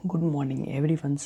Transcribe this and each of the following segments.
Good morning, everyone.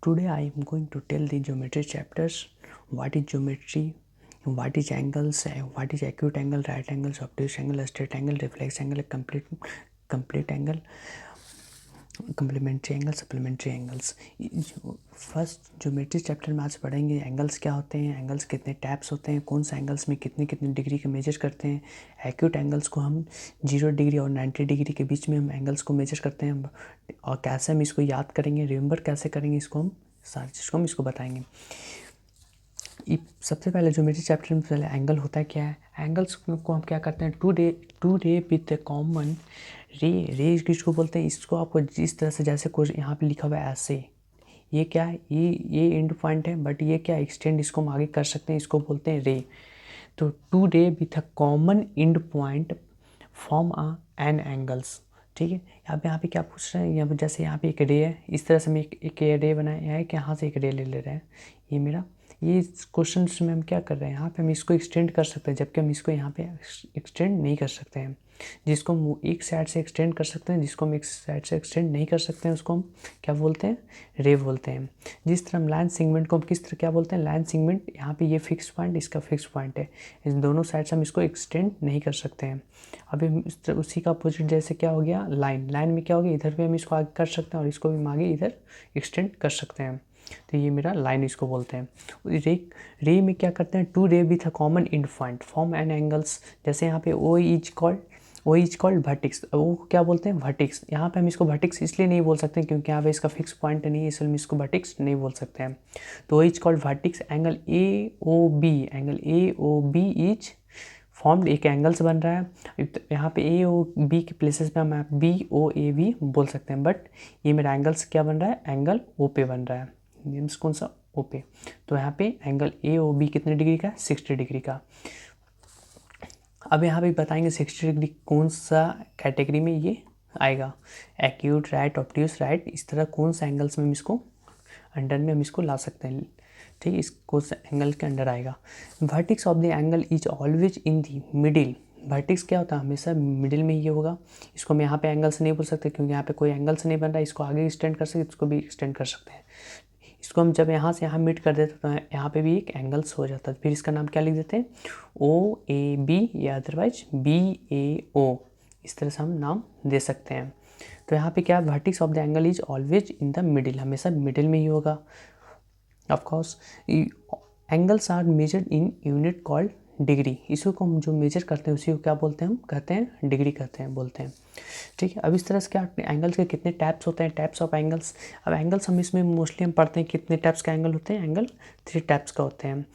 Today I am going to tell the geometry chapters. What is geometry? What is angles? What is acute angle, right angles, obtuse angle, straight angle, reflex angle, complete angle, complementary angle, supplementary angles. First geometry chapter में आज पढ़ेंगे angles क्या होते हैं, angles कितने taps होते हैं, कौन सा एंगल्स में कितने कितने डिग्री के मेजर करते हैं। एक्यूट एंगल्स को हम 0 डिग्री और 90 डिग्री के बीच में हम एंगल्स को मेजर करते हैं, और कैसे हम इसको याद करेंगे, रिमेंबर कैसे करेंगे, इसको हम सारी चीज़ को हम इसको बताएंगे। सबसे पहले ज्योमेट्री चैप्टर में पहले एंगल होता है क्या है। एंगल्स को हम क्या करते हैं, टू रे विथ कॉमन रे किसको बोलते हैं, इसको आपको जिस तरह से जैसे कुछ यहाँ पे लिखा हुआ है ऐसे, ये क्या है, ये एंड पॉइंट है, बट ये क्या एक्सटेंड इसको हम आगे कर सकते हैं, इसको बोलते हैं रे। तो two ray with a common end point form an angles. ठीक है, यहाँ पे क्या पूछ रहे हैं, यहाँ पे जैसे यहाँ पे एक रे है, इस तरह से हम एक रे बनाया है कि यहाँ से एक रे ले रहे हैं, ये मेरा, ये क्वेश्चन में हम क्या कर रहे हैं, यहाँ पे हम इसको एक्सटेंड कर सकते हैं, जबकि हम इसको यहाँ पे एक्सटेंड नहीं कर सकते हैं। जिसको हम एक साइड से एक्सटेंड कर सकते हैं, जिसको हम एक साइड से एक्सटेंड नहीं कर सकते हैं, उसको हम क्या बोलते हैं, रे बोलते हैं। जिस तरह हम लाइन सेगमेंट को हम किस तरह क्या बोलते हैं, लाइन सेगमेंट, यहाँ पे ये फिक्स पॉइंट, इसका फिक्स पॉइंट है, इस दोनों साइड से हम इसको एक्सटेंड नहीं कर सकते हैं। अभी उसी का अपोजिट जैसे क्या हो गया, लाइन में क्या हो गया, इधर भी हम इसको आगे कर सकते हैं और इसको भी हम आगे इधर एक्सटेंड कर सकते हैं। तो ये मेरा लाइन इसको बोलते हैं। रे में क्या करते हैं, two ray with a common end point form an angles. जैसे यहाँ पे ओ इज कॉल्ड वर्टेक्स, वो क्या बोलते हैं, वर्टेक्स। यहाँ पे हम इसको वर्टेक्स इसलिए नहीं बोल सकते क्योंकि यहाँ पे इसका फिक्स पॉइंट नहीं है, इसलिए हम इसको वर्टेक्स नहीं बोल सकते हैं। तो O is called vertex. Angle A O B is formed, एक एंगल्स बन रहा है। यहाँ पे ए ओ बी के प्लेसेस पे हम बी ओ ए भी बोल सकते हैं, बट ये मेरा एंगल्स क्या बन रहा है, एंगल ओ पे बन रहा है, मीन्स कौन सा, ओ पे। तो यहाँ पे एंगल ए ओ बी कितने डिग्री का, 60 डिग्री का। अब यहाँ पे बताएंगे 60 डिग्री कौन सा कैटेगरी में ये आएगा, एक्यूट, राइट, ऑब्ट्यूस, राइट, इस तरह कौन सा एंगल्स में हम इसको अंडर में हम इसको ला सकते हैं। ठीक है, इसको एंगल के अंडर आएगा। Vertex of the angle is always in the middle. Vertex क्या होता है, हमेशा मिडिल में ये होगा। इसको हम यहाँ पे एंगल्स नहीं बोल सकते क्योंकि यहाँ पे कोई एंगल्स नहीं बन रहा है, इसको आगे एक्सटेंड कर सकते, इसको भी एक्सटेंड कर सकते हैं। इसको हम जब यहाँ से यहाँ मीट कर देते तो यहाँ पे भी एक एंगल्स हो जाता है, फिर इसका नाम क्या लिख देते हैं, ओ ए बी, या अदरवाइज बी ए ओ, इस तरह से हम नाम दे सकते हैं। तो यहाँ पे क्या, vertex of the angle is always in the middle, हमेशा मिडिल में ही होगा। Of course angles are measured in unit called degree. इसको हम जो मेजर करते हैं उसी को क्या बोलते हैं, हम कहते हैं डिग्री कहते हैं, बोलते हैं। ठीक है, अब इस तरह से क्या एंगल्स के कितने टैप्स होते हैं, टैप्स ऑफ एंगल्स। अब एंगल्स हम इसमें मोस्टली हम पढ़ते हैं कितने टैप्स का एंगल होते हैं, एंगल 3 टैप्स का होते हैं।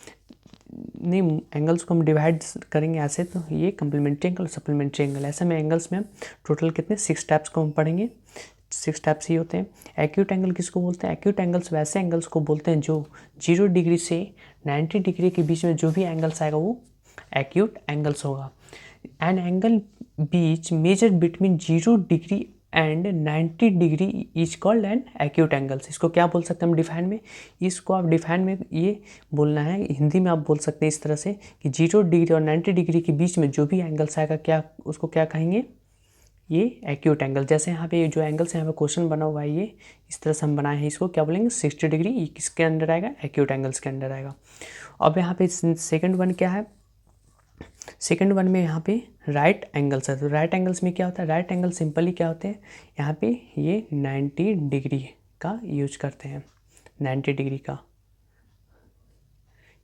नहीं, एंगल्स को हम डिवाइड करेंगे ऐसे, तो ये कम्प्लीमेंट्री एंगल, सप्लीमेंट्री एंगल, ऐसे में एंगल्स में हम टोटल कितने 6 टैप्स को हम पढ़ेंगे, 6 टैप्स ही होते हैं। एक्यूट एंगल किसको बोलते हैं, एक्यूट एंगल्स वैसे एंगल्स को बोलते हैं जो 0 डिग्री से 90 डिग्री के बीच में जो भी एंगल्स आएगा वो एक्यूट एंगल्स होगा। An angle which measure between 0 degree and 90 degree is called an acute angles. इसको क्या बोल सकते हैं हम डिफाइन में, इसको आप डिफाइन में ये बोलना है, हिंदी में आप बोल सकते हैं इस तरह से कि 0 डिग्री और 90 डिग्री के बीच में जो भी एंगल्स आएगा, क्या उसको क्या कहेंगे, ये एक्यूट एंगल। जैसे यहाँ पे जो एंगल्स यहाँ पे क्वेश्चन बना हुआ है, ये इस तरह से हम बनाए हैं, इसको क्या बोलेंगे, 60 डिग्री, ये किसके अंडर आएगा, एक्यूट एंगल्स के अंडर आएगा। अब यहाँ पे सेकंड वन क्या है, सेकंड वन में यहाँ पे राइट एंगल्स है। तो राइट एंगल्स में क्या होता है, राइट एंगल सिंपली क्या होते हैं, यहाँ पे ये 90 डिग्री का यूज करते हैं, 90 डिग्री का,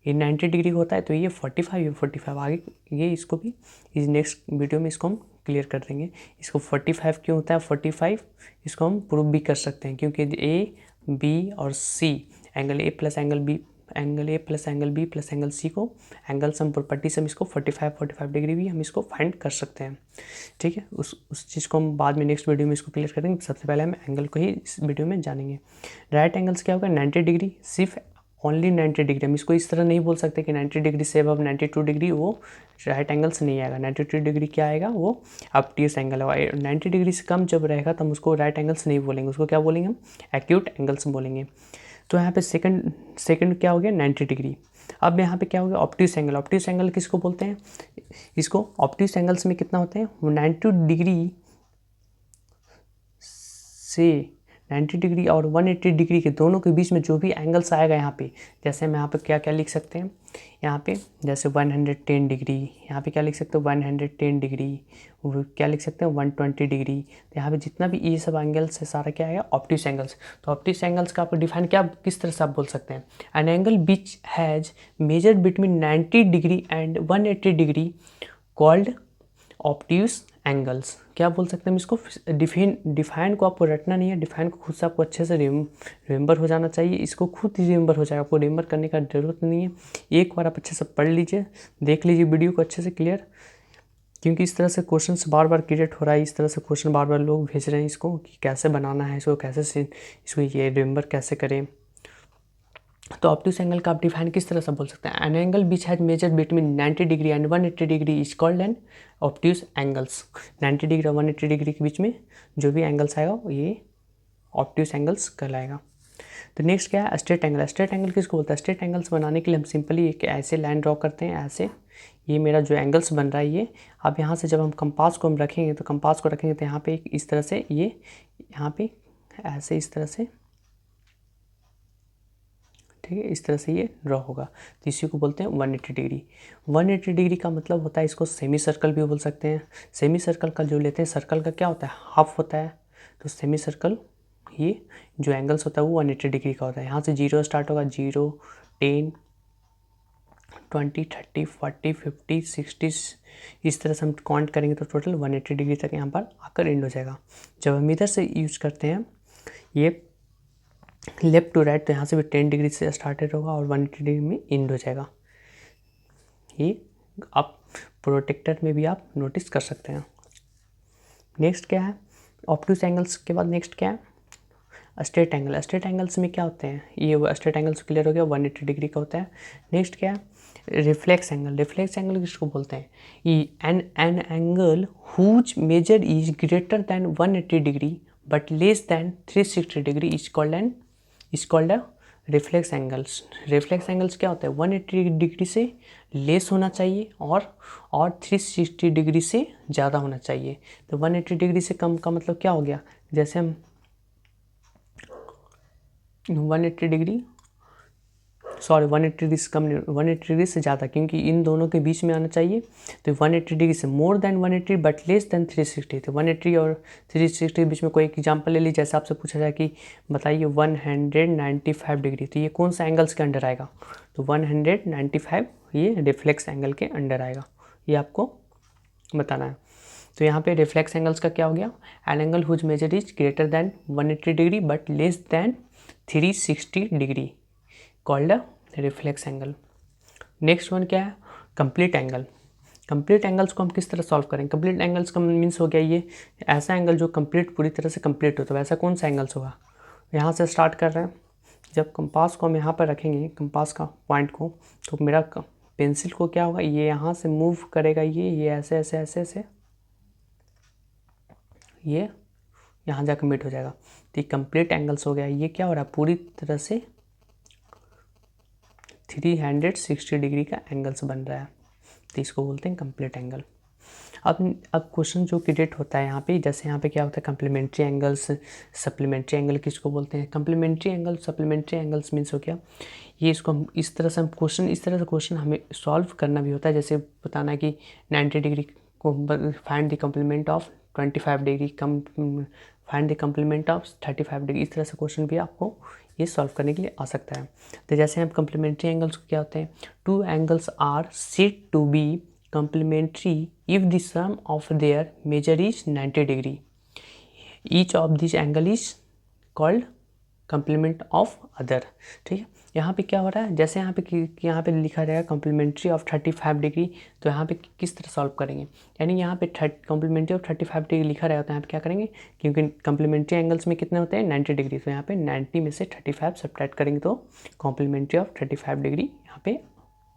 ये 90 डिग्री होता है। तो ये 45 आगे ये इसको भी इस नेक्स्ट वीडियो में इसको हम क्लियर कर देंगे। इसको 45 क्यों होता है, 45 इसको हम प्रूव भी कर सकते हैं क्योंकि ए बी और c, angle a plus angle b plus angle c को एंगल्स हम प्रॉपर्टी से हम इसको 45 डिग्री भी हम इसको फाइंड कर सकते हैं। ठीक है, उस चीज़ को हम बाद में नेक्स्ट वीडियो में इसको क्लियर करेंगे। सबसे पहले हम एंगल को ही इस वीडियो में जानेंगे। राइट एंगल्स क्या होगा, 90 डिग्री, सिर्फ ओनली 90 डिग्री। हम इसको इस तरह नहीं बोल सकते कि 90 डिग्री से अब 92 डिग्री वो राइट एंगल्स नहीं आएगा। 92 डिग्री क्या आएगा, वो ऑब्ट्यूस एंगल होगा। 90 डिग्री से कम जब रहेगा तब उसको राइट एंगल्स नहीं बोलेंगे, उसको क्या बोलेंगे, हम एक्यूट एंगल्स बोलेंगे। तो यहाँ पे सेकंड क्या हो गया, 90 डिग्री। अब यहाँ पे क्या हो गया, ऑब्ट्यूस एंगल। ऑब्ट्यूस एंगल किसको बोलते हैं, इसको ऑब्ट्यूस एंगल्स में कितना होते हैं, 90 डिग्री से 90 डिग्री और 180 डिग्री के दोनों के बीच में जो भी एंगल्स आएगा यहाँ पे, जैसे हम यहाँ पे क्या क्या लिख सकते हैं, यहाँ पे जैसे 110 डिग्री, यहाँ पे क्या लिख सकते हो 110 डिग्री, वो क्या लिख सकते हैं 120 डिग्री। तो यहाँ पे जितना भी ये सब एंगल्स है सारा क्या आएगा, ऑप्टिक्स एंगल्स। तो ऑप्टिक्स एंगल्स का आपको डिफाइन क्या किस तरह से आप बोल सकते हैं, an angle which has measured between 90 degree and 180 degree called optics angles. क्या बोल सकते हैं हम इसको, डिफाइन को आपको रटना नहीं है, डिफाइन को खुद से आपको अच्छे से रिमेंबर हो जाना चाहिए, इसको खुद ही रिमेंबर हो जाएगा, आपको रिमेंबर करने का जरूरत नहीं है। एक बार आप अच्छे से पढ़ लीजिए, देख लीजिए वीडियो को अच्छे से क्लियर, क्योंकि इस तरह से क्वेश्चन बार बार क्रिएट हो रहा है, इस तरह से क्वेश्चन बार बार लोग भेज रहे हैं इसको कि कैसे बनाना है इसको, कैसे से इसको ये रिमेंबर कैसे करें। तो ऑप्टिक्स एंगल का आप डिफाइन किस तरह से बोल सकते हैं, an angle which has measure between 90 degree and 180 degree is called an optics angles. 90 degree और 180 डिग्री के बीच में जो भी एंगल्स आएगा ये ऑप्टिक्स एंगल्स कहलाएगा। तो नेक्स्ट क्या है, स्ट्रेट एंगल। स्ट्रेट एंगल किसको बोलता है, स्ट्रेट एंगल्स बनाने के लिए हम सिंपली एक ऐसे लाइन ड्रॉ करते हैं, ऐसे ये मेरा जो एंगल्स बन रहा है ये, अब यहाँ से जब हम कंपास को हम रखेंगे तो कंपास को रखेंगे तो यहाँ पे इस तरह से ये यहाँ पे ऐसे इस तरह से, ठीक है, इस तरह से ये ड्रॉ होगा। तो इसी को बोलते हैं 180 डिग्री। 180 डिग्री का मतलब होता है, इसको सेमी सर्कल भी बोल सकते हैं। सेमी सर्कल का जो लेते हैं, सर्कल का क्या होता है, हाफ होता है, तो सेमी सर्कल ये जो एंगल्स होता है वो 180 डिग्री का होता है। यहाँ से 0 स्टार्ट होगा, 0, 10, 20, 30, 40, 50, 60, इस तरह से हम काउंट करेंगे तो टोटल 180 डिग्री तक यहाँ पर आकर एंड हो जाएगा। जब हम इधर से यूज करते हैं ये लेफ्ट टू राइट, तो यहाँ से भी 10 डिग्री से स्टार्टेड होगा और 180 डिग्री में एंड हो जाएगा। ये आप प्रोटेक्टर में भी आप नोटिस कर सकते हैं। नेक्स्ट क्या है, ऑप्टिक्स एंगल्स के बाद नेक्स्ट क्या है, स्ट्रेट एंगल। स्ट्रेट एंगल्स में क्या होते हैं, ये स्ट्रेट एंगल्स क्लियर हो गया, 180 डिग्री का होता है। नेक्स्ट क्या है, रिफ्लेक्स एंगल। रिफ्लेक्स एंगल किसको बोलते हैं, ये an angle whose measure is greater than 180 degree but less than 360 degree is called a reflex angles. Reflex angles क्या होता है, 180 डिग्री से लेस होना चाहिए और 360 डिग्री से ज़्यादा होना चाहिए। तो 180 डिग्री से कम का मतलब क्या हो गया, जैसे हम 180 डिग्री 180 डिग्री से कम, 180 डिग्री से ज़्यादा, क्योंकि इन दोनों के बीच में आना चाहिए। तो 180 डिग्री से more than 180 but less than 360। तो 180 और 360 के बीच में कोई एक एग्जांपल ले लीजिए, जैसे आपसे पूछा जाए कि बताइए 195 डिग्री, तो ये कौन सा एंगल्स के अंडर आएगा, तो 195 ये रिफ्लेक्स एंगल के अंडर आएगा, ये आपको बताना है। तो यहाँ पे रिफ्लेक्स एंगल्स का क्या हो गया, an angle whose measure is greater than 180 degree but less than 360 degree called reflex angle. Next one क्या है, कंप्लीट एंगल। कंप्लीट एंगल्स को हम किस तरह सॉल्व करेंगे, कंप्लीट एंगल्स का मीन्स हो गया ये ऐसा एंगल जो कंप्लीट पूरी तरह से कंप्लीट हो, तो वैसा कौन सा एंगल्स होगा। यहाँ से स्टार्ट कर रहे हैं, जब कंपास को हम यहाँ पर रखेंगे, कंपास का पॉइंट को, तो मेरा पेंसिल को क्या होगा, ये यहाँ से मूव करेगा, ये ऐसे ऐसे ऐसे ऐसे ये यहाँ जाकर मीट हो जाएगा। तो ये कंप्लीट एंगल्स हो गया। ये क्या हो रहा है, पूरी तरह से 360 डिग्री का एंगल्स बन रहा है, तो इसको बोलते हैं कंप्लीट एंगल। अब क्वेश्चन जो क्रिएट होता है यहाँ पे, जैसे यहाँ पे क्या होता है, कम्प्लीमेंट्री एंगल्स, सप्लीमेंट्री एंगल किसको बोलते हैं। Complementary angle, supplementary angles means हो गया ये, इसको हम इस तरह से क्वेश्चन हमें सॉल्व करना भी होता है। जैसे बताना कि 90 डिग्री को find the complement of 25 degree, find the complement of 35 degree, इस तरह से क्वेश्चन भी आपको ये सॉल्व करने के लिए आ सकता है। तो जैसे हम कम्प्लीमेंट्री एंगल्स को क्या होते हैं, two angles are said to be complementary if the sum of their measure is 90 degree, each of this angle is called complement of other. ठीक है, यहाँ पे क्या हो रहा है, जैसे यहाँ पे लिखा रहेगा कम्प्लीमेंट्री ऑफ 35 डिग्री, तो यहाँ पे किस तरह सॉल्व करेंगे, यानी यहाँ पे कम्प्लीमेंट्री ऑफ 35 डिग्री लिखा रहेगा, तो यहाँ पे क्या करेंगे, क्योंकि कम्प्लीमेंट्री एंगल्स में कितने होते हैं 90 डिग्री, तो यहाँ पे 90 में से 35 सब्ट्रैक्ट करेंगे तो कम्प्लीमेंट्री ऑफ 35 डिग्री यहाँ पे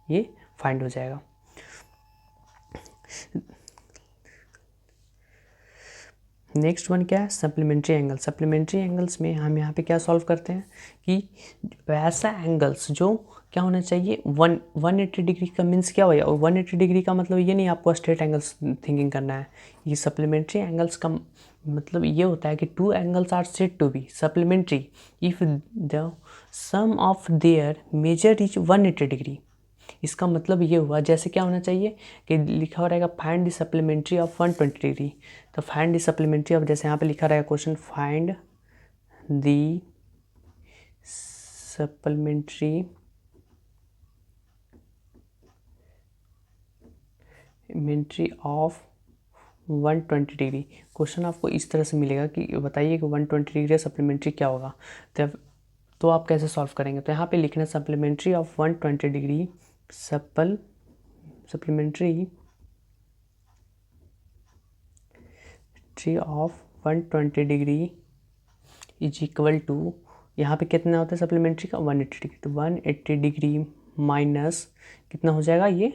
ये फाइंड हो जाएगा। नेक्स्ट वन क्या है, सप्लीमेंट्री एंगल। सप्लीमेंट्री एंगल्स में हम यहाँ पे क्या सॉल्व करते हैं कि वैसा एंगल्स जो क्या होना चाहिए 180 डिग्री का मीन्स क्या होगा, और 180 डिग्री का मतलब ये नहीं आपको स्ट्रेट एंगल्स थिंकिंग करना है। ये सप्लीमेंट्री एंगल्स का मतलब ये होता है कि two angles are said to be supplementary if the sum of their measure is 180 degree. इसका मतलब ये हुआ, जैसे क्या होना चाहिए कि लिखा हो रहेगा find the supplementary of 120 degree. तो फाइंड द सप्लीमेंट्री ऑफ, जैसे यहाँ पे लिखा रहेगा question, find the supplementary of 120 degree. Question आपको इस तरह से मिलेगा कि बताइए कि 120 डिग्री सप्लीमेंट्री क्या होगा। तो आप कैसे सॉल्व करेंगे? तो यहाँ पे लिखना supplementary of 120 degree supplementary of 120 degree is equal to, यहाँ पे कितना होता है सप्लीमेंट्री का 180 डिग्री। तो 180 डिग्री माइनस कितना हो जाएगा ये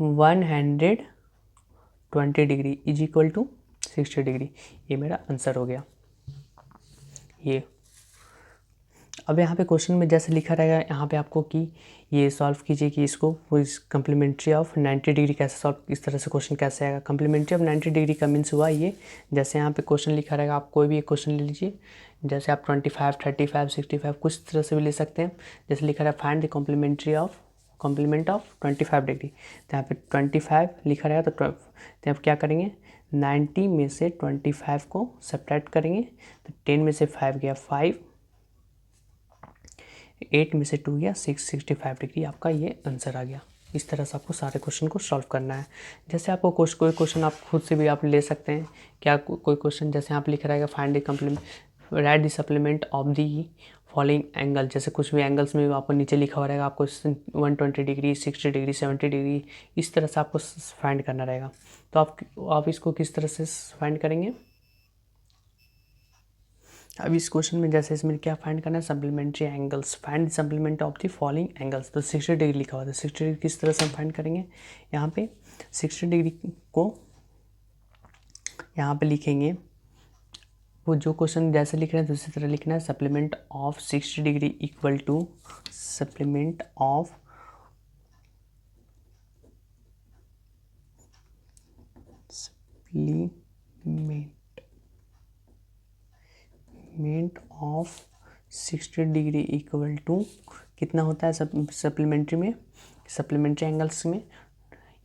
120 degree is equal to 60 degree. ये मेरा आंसर हो गया। ये अब यहाँ पे क्वेश्चन में जैसे लिखा रहेगा यहाँ पे आपको कि ये सॉल्व कीजिए कि इसको कम्प्लीमेंट्री ऑफ 90 डिग्री कैसे सॉल्व, इस तरह से क्वेश्चन कैसे आएगा। कम्प्लीमेंट्री ऑफ 90 डिग्री का मीन्स हुआ ये, जैसे यहाँ पे क्वेश्चन लिखा रहेगा, आप कोई भी एक क्वेश्चन ले लीजिए, जैसे आप 25, 35, 65 कुछ तरह से भी ले सकते हैं। जैसे लिखा रहा है find the complement of 25 degree, तो यहाँ पे 25 लिखा रहेगा। तो आप क्या करेंगे, 90 में से 25 को सब्ट्रैक्ट करेंगे, तो 10 में से 5 गया 5, 8 में से 2 गया 6, 65 डिग्री आपका ये आंसर आ गया। इस तरह से आपको सारे क्वेश्चन को सॉल्व करना है। जैसे आपको कोई क्वेश्चन आप खुद से भी आप ले सकते हैं। क्या कोई क्वेश्चन जैसे यहाँ पे लिखा रहेगा find the complement, right the supplement of the following angle, जैसे कुछ भी एंगल्स में आपको नीचे लिखा हो रहेगा, आपको 120 डिग्री, 60 डिग्री, 70 डिग्री, इस तरह से आपको फाइंड करना रहेगा। तो आप इसको किस तरह से फाइंड करेंगे? अब इस क्वेश्चन में जैसे इसमें क्या फाइंड करना है, supplementary angles, find supplement of the following angles. तो 60 डिग्री लिखा हुआ था, 60 डिग्री किस तरह से हम फाइंड करेंगे? यहाँ पे 60 डिग्री को यहाँ पे लिखेंगे, वो जो क्वेश्चन जैसे लिख रहे हैं दूसरी तरह लिखना है। Supplement of 60 degree equal to supplement of of 60 degree equal to कितना होता है सप्लीमेंट्री में, सप्लीमेंट्री एंगल्स में,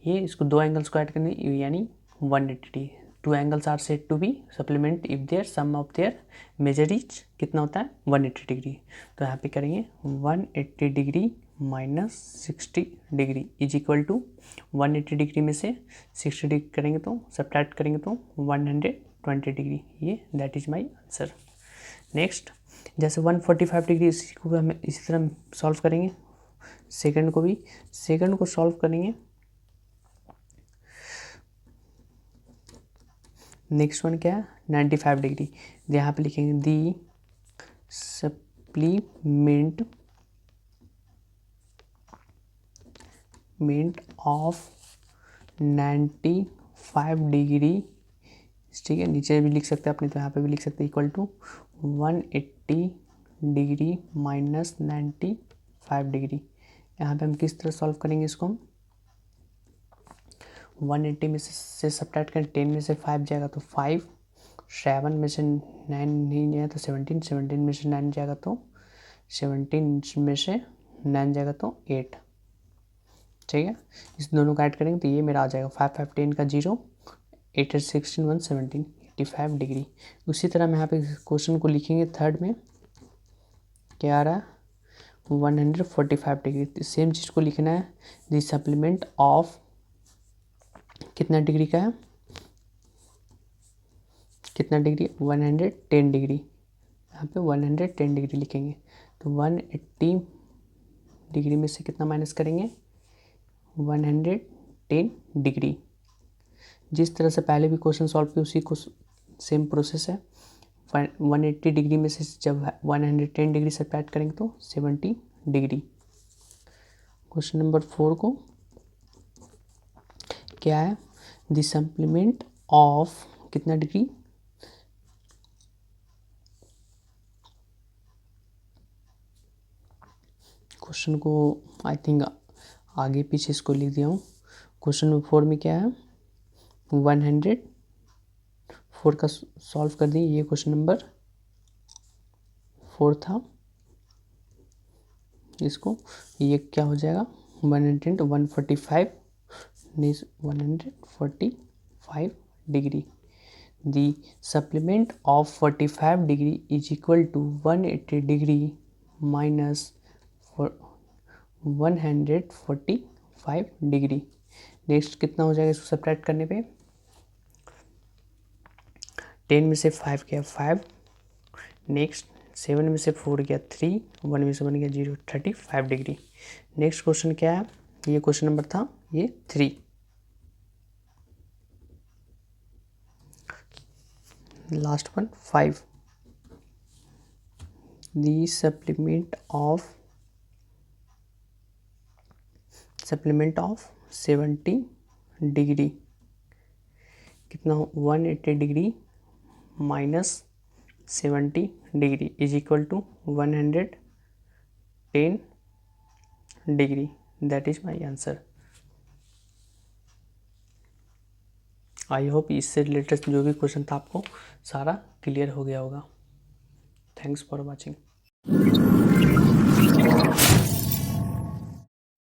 ये इसको दो एंगल्स को ऐड करने यानी 180 degree. Two angles are said to be supplement if their sum of their measure is कितना होता है 180 डिग्री। तो यहाँ पे करेंगे 180 degree minus 60 degree is equal to 180 degree में से 60 डिग्री करेंगे तो सब्ट्रैक्ट करेंगे तो 120 डिग्री, ये that is my answer. Next जैसे 145 डिग्री, इसी को भी हम इसी तरह सॉल्व करेंगे। सेकंड को सॉल्व करेंगे। नेक्स्ट वन क्या है 95 डिग्री, यहाँ पे लिखेंगे दी सप्लीमेंट ऑफ 95 डिग्री, ठीक है, नीचे भी लिख सकते हैं अपने, तो यहाँ पे भी लिख सकते हैं equal to 180 degree minus 95 degree. यहाँ पे हम किस तरह सॉल्व करेंगे इसको, हम 180 में से सब्ट्रैक्ट करें, 10 में से 5 जाएगा तो 5, 7 में से 9 नहीं जाएगा तो 17, 17 में से 9 जाएगा तो 17 में से 9 जाएगा तो 8, ठीक है। इस दोनों को ऐड करेंगे तो ये मेरा आ जाएगा 5, 5, 10 का 0, 8, 16, 117, 85 डिग्री। उसी तरह हम यहाँ पे क्वेश्चन को लिखेंगे थर्ड में क्या आ रहा है 145 डिग्री। सेम चीज़ को लिखना है, दी सप्लीमेंट ऑफ कितना डिग्री का है, कितना डिग्री 110 डिग्री, यहाँ पे 110 डिग्री लिखेंगे। तो 180 डिग्री में से कितना माइनस करेंगे 110 डिग्री। जिस तरह से पहले भी क्वेश्चन सॉल्व किया उसी को सेम प्रोसेस है। 180 डिग्री में से जब 110 डिग्री सब्ट्रैक्ट करेंगे तो 70 डिग्री। क्वेश्चन नंबर 4 को क्या है, द सप्लीमेंट ऑफ कितना डिग्री, क्वेश्चन को आई थिंक आगे पीछे इसको लिख दिया हूँ। क्वेश्चन नंबर 4 में क्या है 100 4 का सॉल्व कर दिए। ये क्वेश्चन नंबर 4 था। इसको ये क्या हो जाएगा 145 degree. The supplement of 45 degree is equal to 180 degree minus 145 degree. Next कितना हो जाएगा इसको सब्ट्रैक्ट करने पे, 10 में से 5 गया 5, नेक्स्ट 7 में से 4 गया 3, 1 में से 1 गया 0, 35 डिग्री। नेक्स्ट क्वेश्चन क्या है, ये क्वेश्चन नंबर था ये 3। Last one 5, the supplement of 70 degree कितना हो 180 degree minus 70 degree is equal to 110 degree. That is my answer. I hope इससे रिलेटेड जो भी क्वेश्चन था आपको सारा क्लियर हो गया होगा। Thanks for watching.